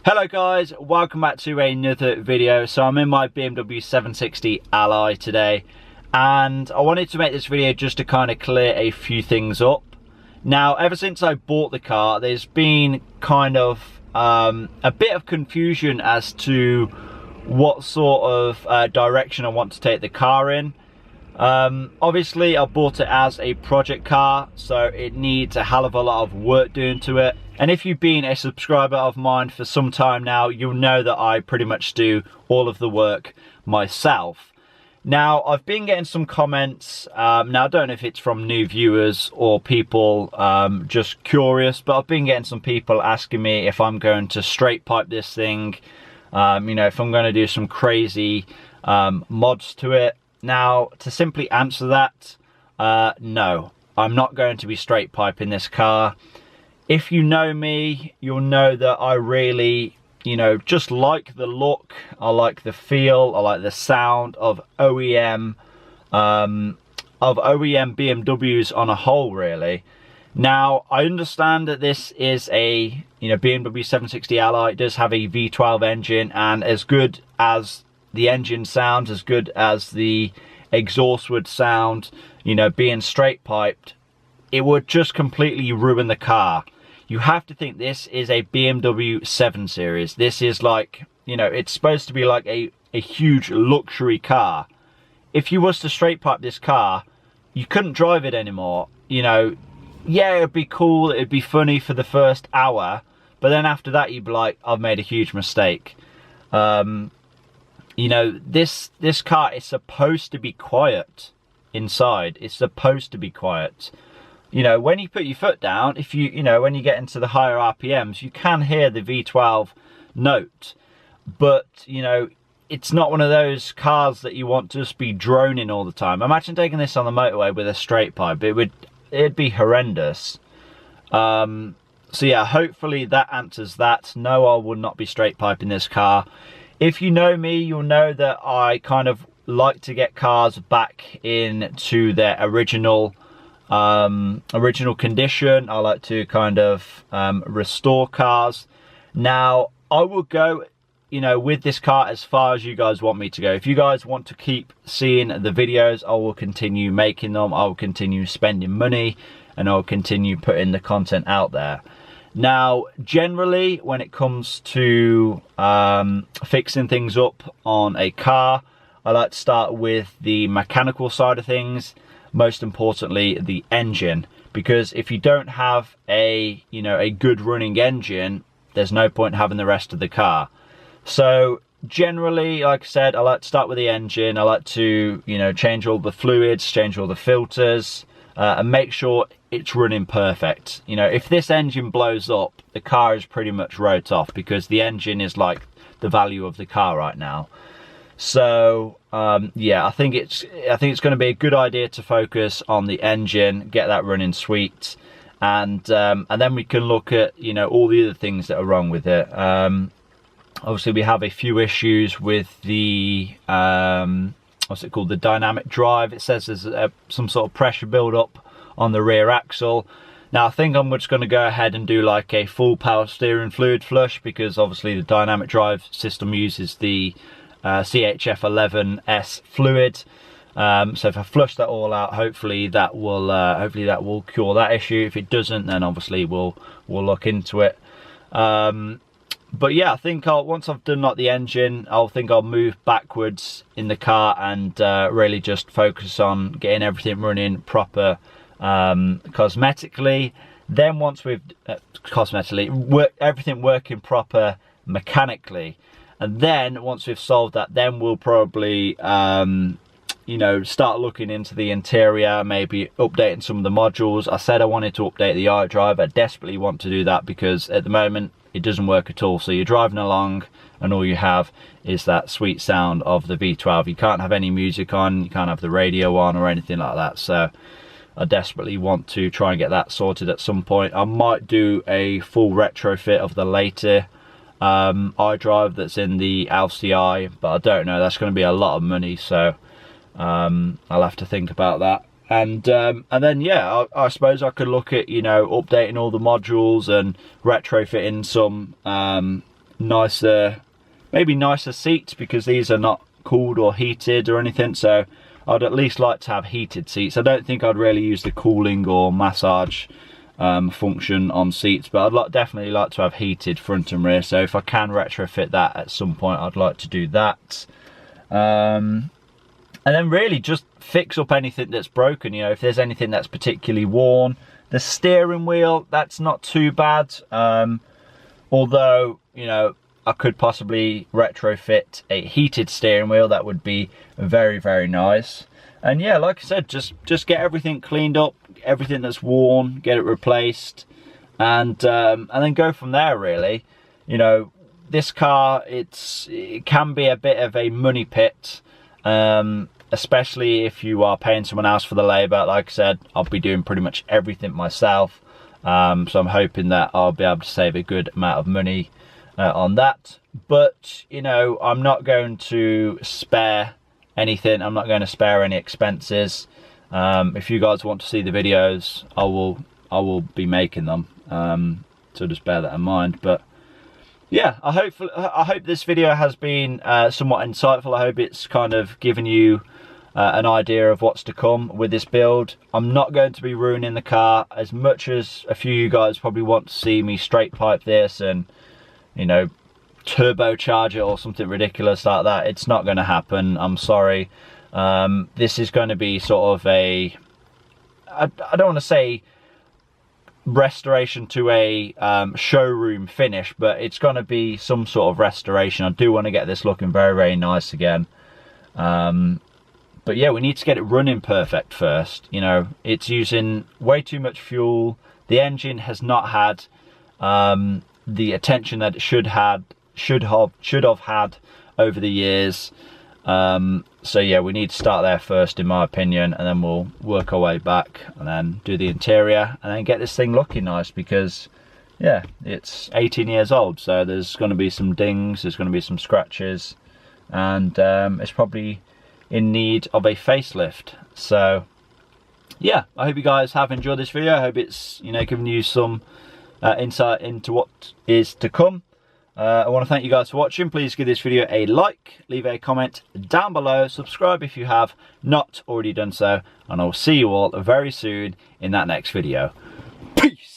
Hello guys, welcome back to another video. So I'm in my BMW 760 Ally today, and I wanted to make this video just to kind of clear a few things up. Now, ever since I bought the car, there's been kind of a bit of confusion as to what sort of direction I want to take the car in. Obviously I bought it as a project car, so it needs a hell of a lot of work doing to it. And if you've been a subscriber of mine for some time now, you'll know that I pretty much do all of the work myself. Now, I've been getting some comments, now I don't know if it's from new viewers or people just curious, but I've been getting some people asking me if I'm going to straight pipe this thing, you know, if I'm going to do some crazy mods to it. Now, to simply answer that, no, I'm not going to be straight piping this car. If you know me, you'll know that I really, you know, just like the look, I like the feel, I like the sound of OEM BMWs on a whole, really. Now, I understand that this is a, you know, BMW 760 Ally. It does have a V12 engine, and as good as the engine sounds, as good as the exhaust would sound, you know, being straight piped, it would just completely ruin the car. You have to think this is a BMW 7 Series. This is like, you know, it's supposed to be like a huge luxury car. If you was to straight pipe this car, you couldn't drive it anymore. You know, yeah, it'd be cool, it'd be funny for the first hour, but then after that you'd be like, I've made a huge mistake. You know, this car is supposed to be quiet inside. It's supposed to be quiet. You know, when you put your foot down, if you know, when you get into the higher RPMs, you can hear the V12 note. But, you know, it's not one of those cars that you want to just be droning all the time. Imagine taking this on the motorway with a straight pipe. It'd be horrendous. So yeah, hopefully that answers that. No, I will not be straight piping this car. If you know me, you'll know that I kind of like to get cars back into their original condition. I like to kind of restore cars. Now, I will go, you know, with this car as far as you guys want me to go. If you guys want to keep seeing the videos, I will continue making them. I will continue spending money, and I will continue putting the content out there. Now, generally, when it comes to fixing things up on a car, I like to start with the mechanical side of things. Most importantly, the engine, because if you don't have a, you know, a good running engine, there's no point having the rest of the car. So generally, like I said, I like to start with the engine. I like to, you know, change all the fluids, change all the filters, and make sure it's running perfect. You know, if this engine blows up, the car is pretty much wrote off, because the engine is like the value of the car right now. So yeah, I think it's going to be a good idea to focus on the engine, get that running sweet, and then we can look at, you know, all the other things that are wrong with it. Obviously, we have a few issues with the what's it called, the dynamic drive. It says there's some sort of pressure build up on the rear axle. Now, I think I'm just going to go ahead and do like a full power steering fluid flush, because obviously the dynamic drive system uses the CHF11S fluid. So if I flush that all out, hopefully that will cure that issue. If it doesn't, then obviously we'll look into it. But yeah, I think once I've done like the engine, I'll move backwards in the car and really just focus on getting everything running proper cosmetically. Then once we've everything working proper mechanically, and then once we've solved that, then we'll probably you know, start looking into the interior, maybe updating some of the modules. I said I wanted to update the iDrive. I desperately want to do that, because at the moment it doesn't work at all. So you're driving along and all you have is that sweet sound of the V12. You can't have any music on, you can't have the radio on or anything like that. So I desperately want to try and get that sorted at some point. I might do a full retrofit of the later iDrive that's in the LCI, but I don't know, that's going to be a lot of money, so I'll have to think about that. And then yeah, I suppose I could look at, you know, updating all the modules and retrofitting some nicer, maybe nicer seats, because these are not cooled or heated or anything, so I'd at least like to have heated seats. I don't think I'd really use the cooling or massage function on seats, but I'd definitely like to have heated front and rear, so if I can retrofit that at some point, I'd like to do that. And then really just fix up anything that's broken. You know, if there's anything that's particularly worn. The steering wheel, that's not too bad, although, you know, I could possibly retrofit a heated steering wheel. That would be very, very nice. And yeah, like I said, just get everything cleaned up, everything that's worn, get it replaced, and then go from there, really. You know, this car, it can be a bit of a money pit, especially if you are paying someone else for the labour. Like I said, I'll be doing pretty much everything myself, so I'm hoping that I'll be able to save a good amount of money on that. But, you know, I'm not going to spare anything. I'm not going to spare any expenses. If you guys want to see the videos, I will be making them, so just bear that in mind. But yeah, I hope this video has been somewhat insightful. I hope it's kind of given you an idea of what's to come with this build. I'm not going to be ruining the car, as much as a few of you guys probably want to see me straight pipe this and, you know, turbocharge it or something ridiculous like that. It's not going to happen. I'm sorry. This is going to be sort of a, I don't want to say restoration to a showroom finish, but it's going to be some sort of restoration. I do want to get this looking very, very nice again. But yeah, we need to get it running perfect first. You know, it's using way too much fuel. The engine has not had the attention that it should have had over the years. So yeah, we need to start there first, in my opinion, and then we'll work our way back and then do the interior and then get this thing looking nice, because yeah, it's 18 years old, so there's going to be some dings, there's going to be some scratches, and it's probably in need of a facelift. So yeah, I hope you guys have enjoyed this video. I hope it's, you know, given you some insight into what is to come. I want to thank you guys for watching. Please give this video a like, leave a comment down below, subscribe if you have not already done so, and I'll see you all very soon in that next video. Peace!